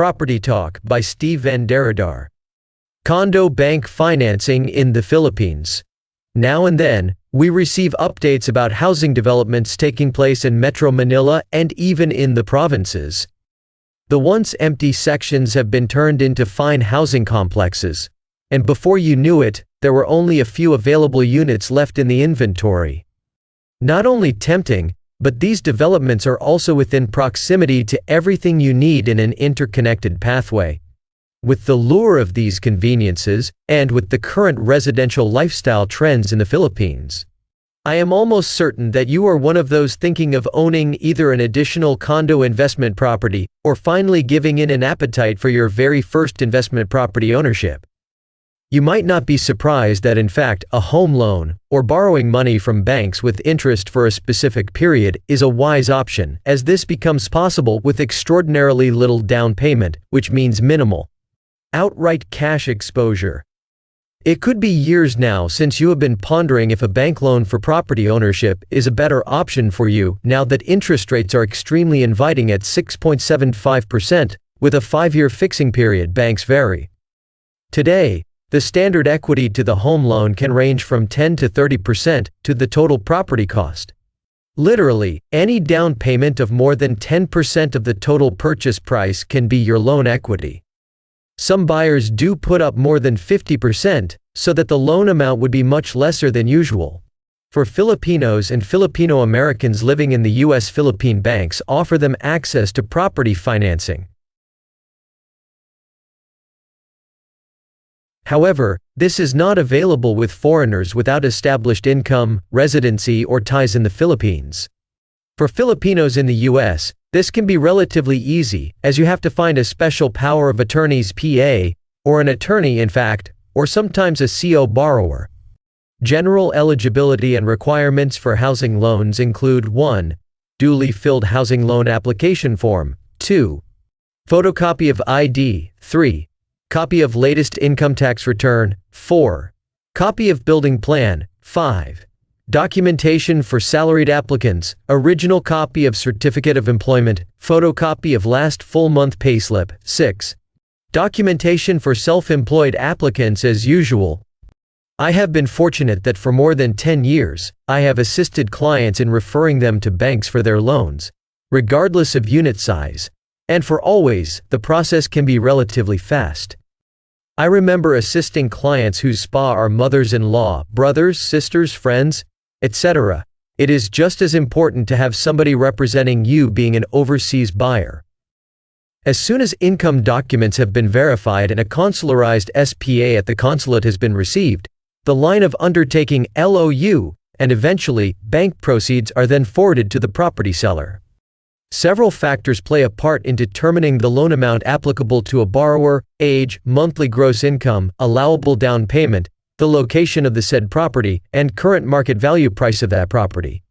Property Talk by Steve Van Derodar. Condo bank financing in the Philippines. Now and then, we receive updates about housing developments taking place in Metro Manila and even in the provinces. The once empty sections have been turned into fine housing complexes, and before you knew it, there were only a few available units left in the inventory. Not only tempting, but these developments are also within proximity to everything you need in an interconnected pathway. With the lure of these conveniences, and with the current residential lifestyle trends in the Philippines, I am almost certain that you are one of those thinking of owning either an additional condo investment property, or finally giving in an appetite for your very first investment property ownership. You might not be surprised that in fact a home loan, or borrowing money from banks with interest for a specific period, is a wise option, as this becomes possible with extraordinarily little down payment, which means minimal outright cash exposure. It could be years now since you have been pondering if a bank loan for property ownership is a better option for you now that interest rates are extremely inviting at 6.75%, with a 5-year fixing period. Banks vary. Today, the standard equity to the home loan can range from 10 to 30% to the total property cost. Literally, any down payment of more than 10% of the total purchase price can be your loan equity. Some buyers do put up more than 50%, so that the loan amount would be much lesser than usual. For Filipinos and Filipino Americans living in the U.S., Philippine banks offer them access to property financing. However, this is not available with foreigners without established income, residency, or ties in the Philippines. For Filipinos in the U.S., this can be relatively easy, as you have to find a special power of attorney's PA, or an attorney in fact, or sometimes a CO borrower. General eligibility and requirements for housing loans include 1. Duly filled housing loan application form. 2. Photocopy of ID. 3. Copy of latest income tax return. 4. Copy of building plan. 5. Documentation for salaried applicants, original copy of certificate of employment, photocopy of last full month payslip. 6. Documentation for self-employed applicants as usual. I have been fortunate that for more than 10 years, I have assisted clients in referring them to banks for their loans, regardless of unit size, and for always, the process can be relatively fast. I remember assisting clients whose spa are mothers-in-law, brothers, sisters, friends, etc. It is just as important to have somebody representing you being an overseas buyer. As soon as income documents have been verified and a consularized SPA at the consulate has been received, the line of undertaking LOU, and eventually, bank proceeds are then forwarded to the property seller. Several factors play a part in determining the loan amount applicable to a borrower: age, monthly gross income, allowable down payment, the location of the said property, and current market value price of that property.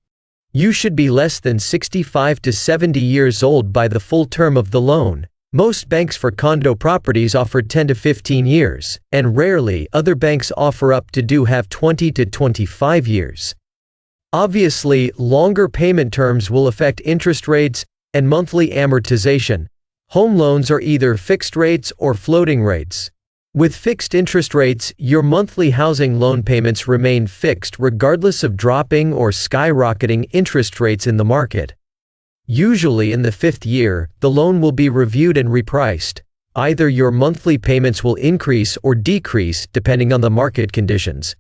You should be less than 65 to 70 years old by the full term of the loan. Most banks for condo properties offer 10 to 15 years, and rarely other banks offer up to have 20 to 25 years. Obviously, longer payment terms will affect interest rates and monthly amortization. Home loans are either fixed rates or floating rates. With fixed interest rates, your monthly housing loan payments remain fixed regardless of dropping or skyrocketing interest rates in the market. Usually in the 5th year, the loan will be reviewed and repriced. Either your monthly payments will increase or decrease depending on the market conditions.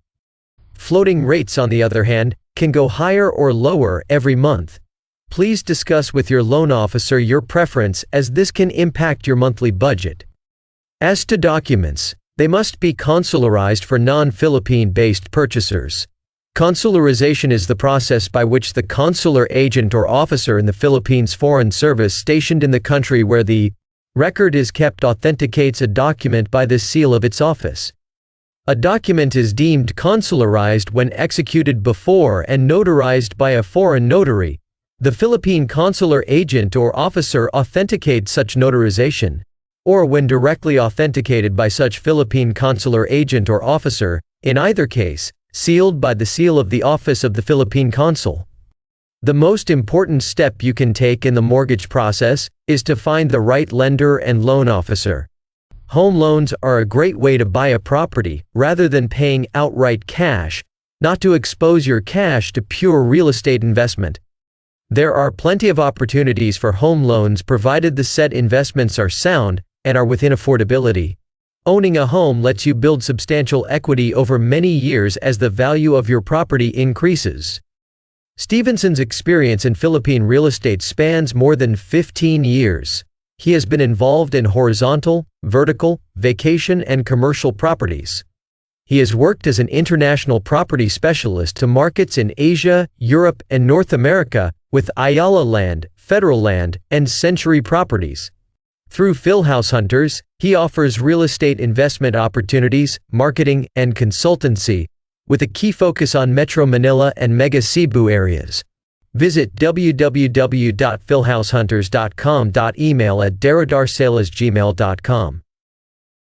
Floating rates, on the other hand, can go higher or lower every month. Please discuss with your loan officer your preference, as this can impact your monthly budget. As to documents, they must be consularized for non-Philippine-based purchasers. Consularization is the process by which the consular agent or officer in the Philippines Foreign Service stationed in the country where the record is kept authenticates a document by the seal of its office. A document is deemed consularized when executed before and notarized by a foreign notary. The Philippine consular agent or officer authenticates such notarization, or when directly authenticated by such Philippine consular agent or officer, in either case, sealed by the seal of the office of the Philippine consul. The most important step you can take in the mortgage process is to find the right lender and loan officer. Home loans are a great way to buy a property rather than paying outright cash, not to expose your cash to pure real estate investment. There are plenty of opportunities for home loans provided the said investments are sound and are within affordability. Owning a home lets you build substantial equity over many years as the value of your property increases. Stevenson's experience in Philippine real estate spans more than 15 years. He has been involved in horizontal, vertical, vacation and commercial properties. He has worked as an international property specialist to markets in Asia, Europe, and North America with Ayala Land, Federal Land, and Century Properties. Through Philhouse Hunters, he offers real estate investment opportunities, marketing, and consultancy, with a key focus on Metro Manila and Mega Cebu areas. Visit www.philhousehunters.com. Email at derodarsales@gmail.com.